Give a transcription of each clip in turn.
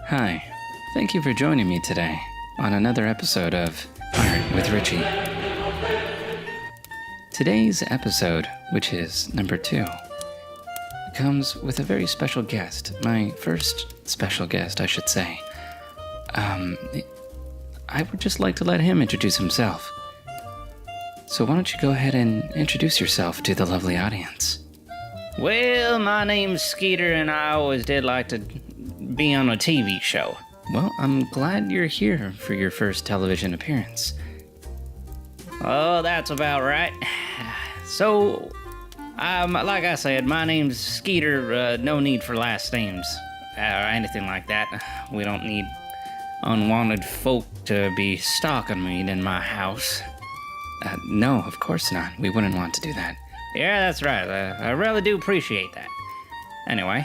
Hi, thank you for joining me today on another episode of Art with Richie. Today's episode, which is number 2, comes with a very special guest. My first special guest, I should say. I would just like to let him introduce himself. So why don't you go ahead and introduce yourself to the lovely audience? Well, my name's Skeeter, and I always did like to be on a TV show. Well, I'm glad you're here for your first television appearance. Oh, that's about right. So, like I said, my name's Skeeter. No need for last names or anything like that. We don't need unwanted folk to be stalking me in my house. No, of course not. We wouldn't want to do that. Yeah, that's right. I really do appreciate that. Anyway.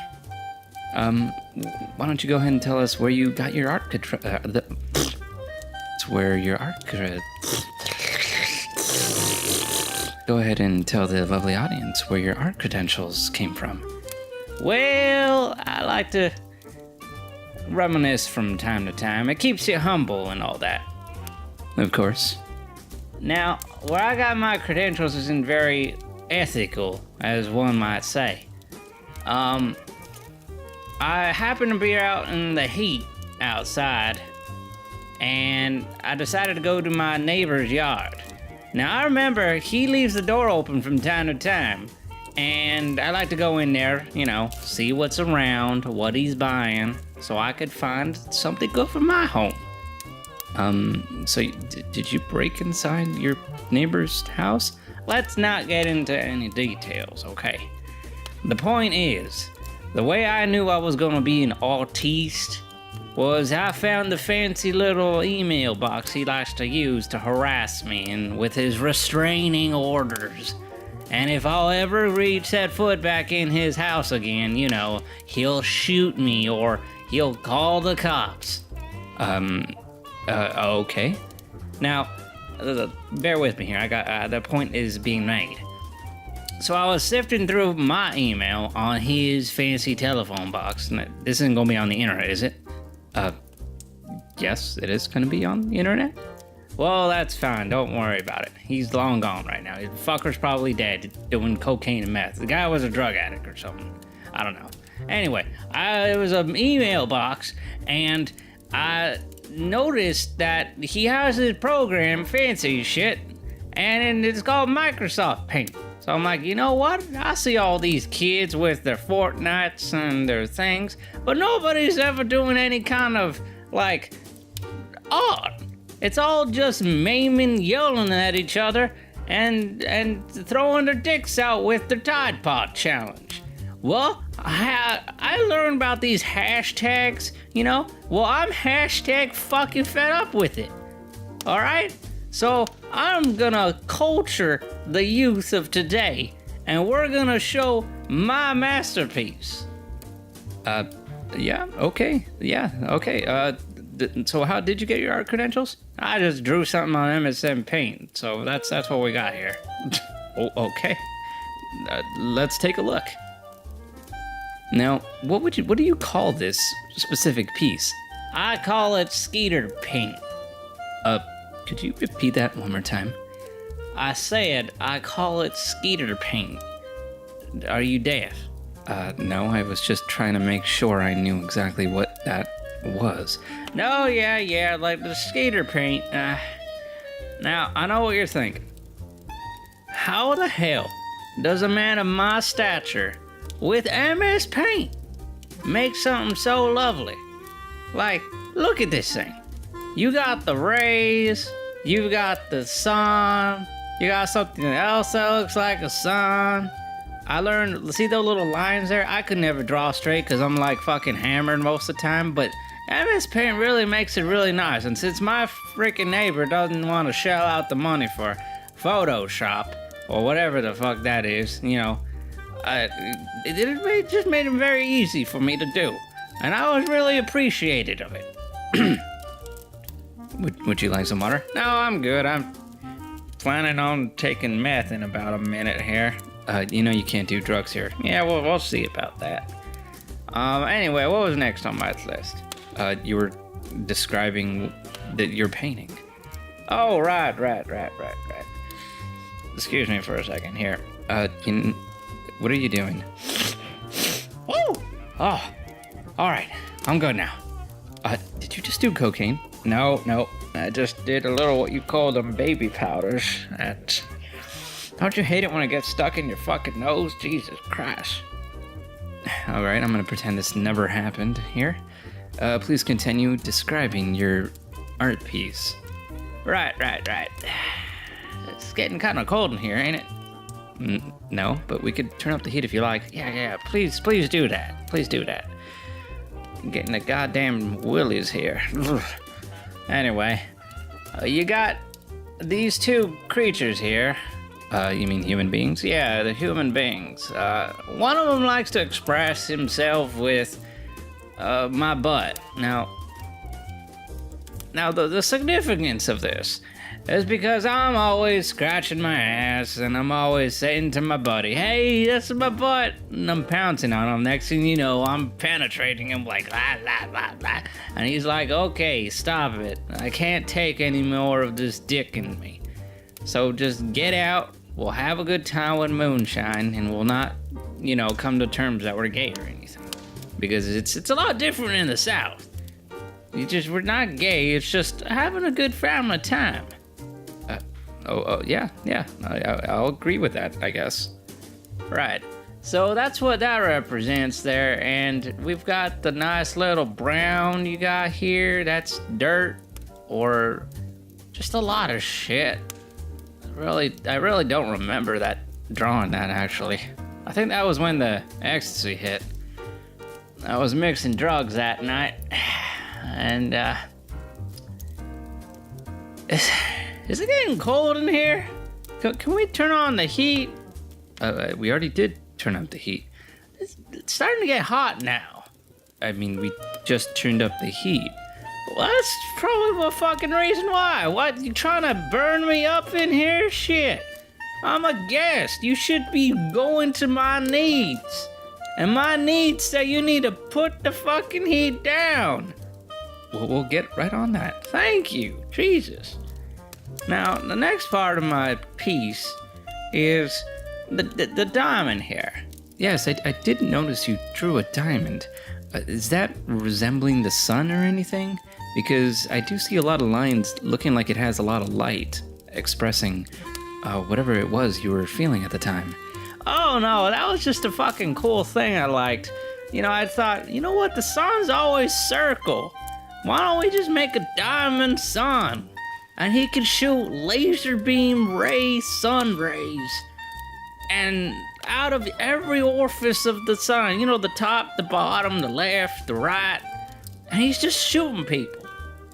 Why don't you go ahead and tell us where you got your art Go ahead and tell the lovely audience where your art credentials came from. Well, I like to reminisce from time to time. It keeps you humble and all that. Of course. Now, where I got my credentials isn't very ethical, as one might say. I happened to be out in the heat outside, and I decided to go to my neighbor's yard. Now, I remember he leaves the door open from time to time, and I like to go in there, see what's around, what he's buying, so I could find something good for my home. So did you break inside your neighbor's house? Let's not get into any details, okay? The point is, the way I knew I was gonna be an artiste was I found the fancy little email box he likes to use to harass me and with his restraining orders. And if I'll ever set foot back in his house again, he'll shoot me or he'll call the cops. Okay. Now, bear with me here. I got the point is being made. So I was sifting through my email on his fancy telephone box. This isn't gonna be on the internet, is it? Yes, it is gonna be on the internet. Well, that's fine. Don't worry about it. He's long gone right now. The fucker's probably dead doing cocaine and meth. The guy was a drug addict or something. I don't know. Anyway, it was an email box, and I noticed that he has his program, fancy shit, and it's called Microsoft Paint. So I'm like, you know what? I see all these kids with their Fortnites and their things, but nobody's ever doing any kind of, art. It's all just maiming, yelling at each other, and throwing their dicks out with their Tide Pod challenge. Well, I learned about these hashtags, Well, I'm hashtag fucking fed up with it. Alright? So, I'm gonna culture the youth of today, and we're gonna show my masterpiece. Yeah, okay. So how did you get your art credentials? I just drew something on MSN Paint, so that's what we got here. Oh, okay. Let's take a look. Now, what do you call this specific piece? I call it Skeeter Paint. Could you repeat that one more time? I said I call it Skeeter Paint. Are you deaf? No, I was just trying to make sure I knew exactly what that was. No, yeah, like the Skeeter Paint. Now, I know what you're thinking. How the hell does a man of my stature with MS Paint make something so lovely? Look at this thing. You got the rays, you got the sun, you got something else that looks like a sun. I learned, see those little lines there? I could never draw straight because I'm fucking hammered most of the time, but MS Paint really makes it really nice. And since my freaking neighbor doesn't want to shell out the money for Photoshop, or whatever the fuck that is, it just made it very easy for me to do. And I was really appreciative of it. Would you like some water? No, I'm good. I'm planning on taking meth in about a minute here. You can't do drugs here. Yeah, we'll see about that. Anyway, what was next on my list? You were describing that you're painting. Oh, right. Excuse me for a second here. What are you doing? Woo! Oh, all right. I'm good now. Did you just do cocaine? No. I just did a little what you call them baby powders. Don't you hate it when it gets stuck in your fucking nose? Jesus Christ. All right, I'm gonna pretend this never happened here. Please continue describing your art piece. Right. It's getting kind of cold in here, ain't it? No, but we could turn up the heat if you like. Yeah. Please do that. Please do that. I'm getting the goddamn willies here. Anyway, you got these two creatures here. You mean human beings? Yeah, the human beings. One of them likes to express himself with my butt. Now the significance of this is because I'm always scratching my ass and I'm always saying to my buddy, hey, that's my butt. And I'm pouncing on him. Next thing you know, I'm penetrating him like, la. And he's like, okay, stop it. I can't take any more of this dick in me. So just get out. We'll have a good time with moonshine and we'll not, come to terms that we're gay or anything. Because it's a lot different in the South. We're not gay, it's just having a good family time. Yeah. I'll agree with that, I guess. Right. So that's what that represents there, and we've got the nice little brown you got here. That's dirt, or just a lot of shit. I really don't remember drawing that, actually. I think that was when the ecstasy hit. I was mixing drugs that night, and is it getting cold in here? Can we turn on the heat? We already did turn up the heat. It's starting to get hot now. I mean, we just turned up the heat. Well, that's probably the fucking reason why. What, you trying to burn me up in here? Shit. I'm a guest. You should be going to my needs. And my needs say you need to put the fucking heat down. We'll get right on that. Thank you. Jesus. Now, the next part of my piece is the diamond here. Yes, I did notice you drew a diamond. Is that resembling the sun or anything? Because I do see a lot of lines looking like it has a lot of light, expressing whatever it was you were feeling at the time. Oh no, that was just a fucking cool thing I liked. I thought, you know what, the sun's always circle. Why don't we just make a diamond sun? And he can shoot laser beam rays, sun rays, and out of every orifice of the sun, the top, the bottom, the left, the right, and he's just shooting people.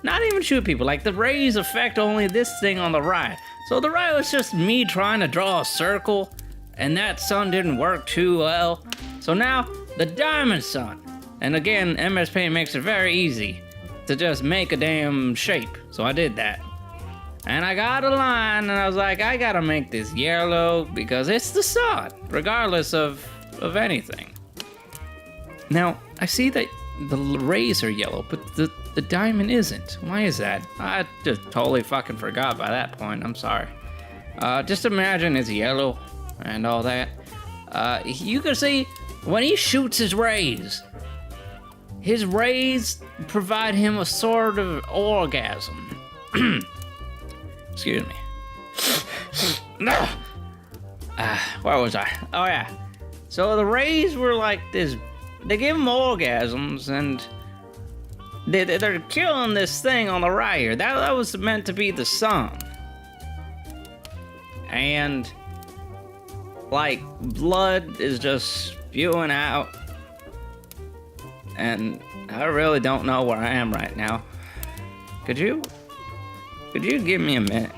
Not even shooting people, like the rays affect only this thing on the right. So the right was just me trying to draw a circle, and that sun didn't work too well. So now, the diamond sun. And again, MS Paint makes it very easy to just make a damn shape. So I did that. And I got a line, and I was like, I gotta make this yellow because it's the sun, regardless of anything. Now, I see that the rays are yellow, but the diamond isn't. Why is that? I just totally fucking forgot by that point. I'm sorry. Just imagine it's yellow and all that. You can see when he shoots his rays provide him a sort of orgasm. Excuse me. No. Where was I? Oh yeah. So the rays were like this. They give him orgasms, and they're killing this thing on the right here. That was meant to be the sun. And like blood is just spewing out. And I really don't know where I am right now. Could you give me a minute?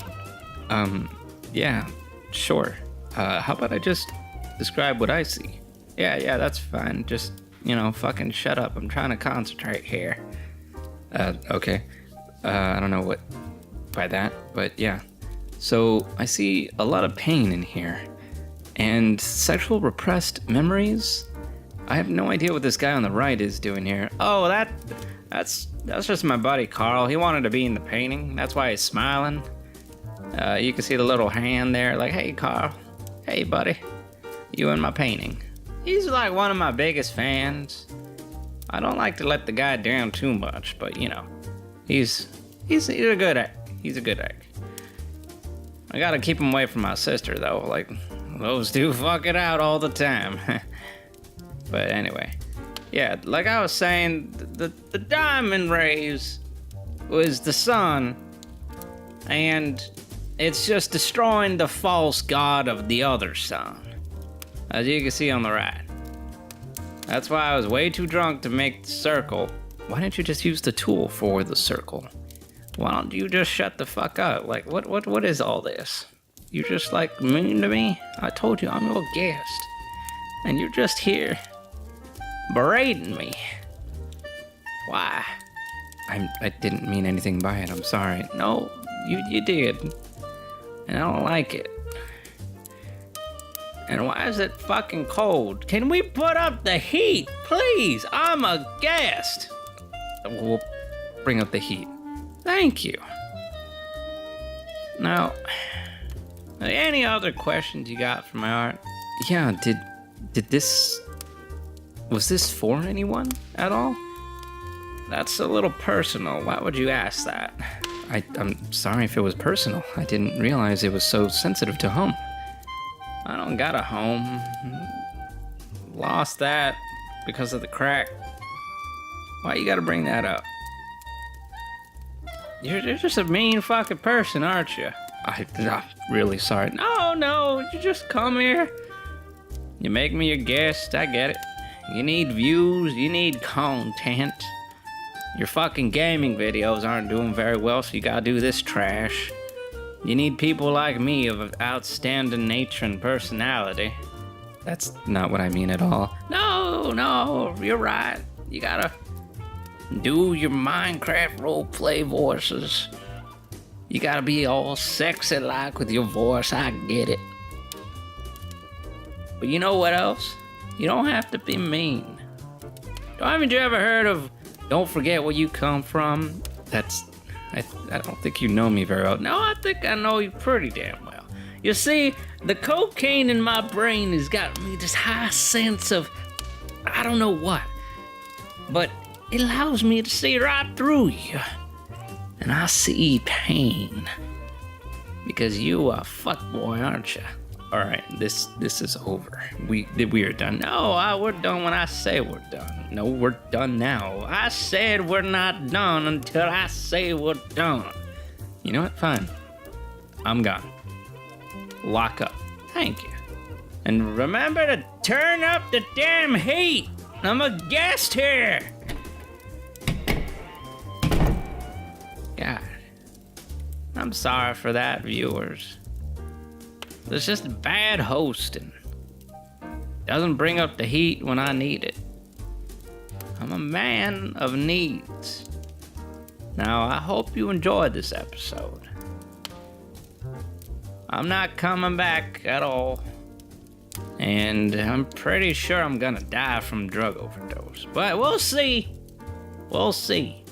Yeah, sure. How about I just describe what I see? Yeah, that's fine. Just, fucking shut up. I'm trying to concentrate here. Okay. I don't know what by that, but yeah. So I see a lot of pain in here, and sexual repressed memories, I have no idea what this guy on the right is doing here. Oh, that's just my buddy Carl. He wanted to be in the painting. That's why he's smiling. You can see the little hand there, like, hey, Carl. Hey, buddy. You in my painting. He's like one of my biggest fans. I don't like to let the guy down too much, but you know, he's a good egg. He's a good egg. I gotta keep him away from my sister though. Like, those two fuck it out all the time. But anyway, yeah, like I was saying, the diamond rays was the sun, and it's just destroying the false god of the other sun, as you can see on the right. That's why I was way too drunk to make the circle. Why didn't you just use the tool for the circle? Why don't you just shut the fuck up? Like, what is all this? You just like mean to me? I told you I'm your guest, and you're just here berating me. Why? I didn't mean anything by it. I'm sorry. No, you did, and I don't like it. And why is it fucking cold? Can we put up the heat, please? I'm a guest. We'll bring up the heat. Thank you. Now, any other questions you got for my art? Yeah, did this... Was this for anyone at all? That's a little personal. Why would you ask that? I'm sorry if it was personal. I didn't realize it was so sensitive to home. I don't got a home. Lost that because of the crack. Why you gotta bring that up? You're just a mean fucking person, aren't you? I'm really sorry. No, you just come here. You make me your guest, I get it. You need views, you need content. Your fucking gaming videos aren't doing very well, so you gotta do this trash. You need people like me of outstanding nature and personality. That's not what I mean at all. No, you're right. You gotta do your Minecraft roleplay voices. You gotta be all sexy like with your voice, I get it. But you know what else? You don't have to be mean. Haven't you ever heard of don't forget where you come from? I don't think you know me very well. No, I think I know you pretty damn well. You see, the cocaine in my brain has got me this high sense of I don't know what, but it allows me to see right through you. And I see pain. Because you are a fuckboy, aren't you? Alright, this is over. We are done. No, we're done when I say we're done. No, we're done now. I said we're not done until I say we're done. You know what? Fine. I'm gone. Lock up. Thank you. And remember to turn up the damn heat. I'm a guest here. God. I'm sorry for that, viewers. It's just bad hosting. Doesn't bring up the heat when I need it. I'm a man of needs. Now, I hope you enjoyed this episode. I'm not coming back at all. And I'm pretty sure I'm gonna die from drug overdose. But we'll see. We'll see.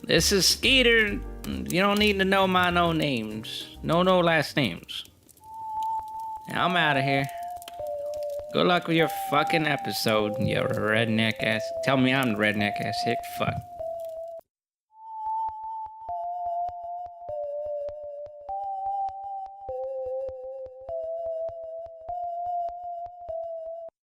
This is Skeeter. You don't need to know my no names. No last names. I'm out of here. Good luck with your fucking episode, you redneck ass. Tell me I'm the redneck ass hick. Fuck.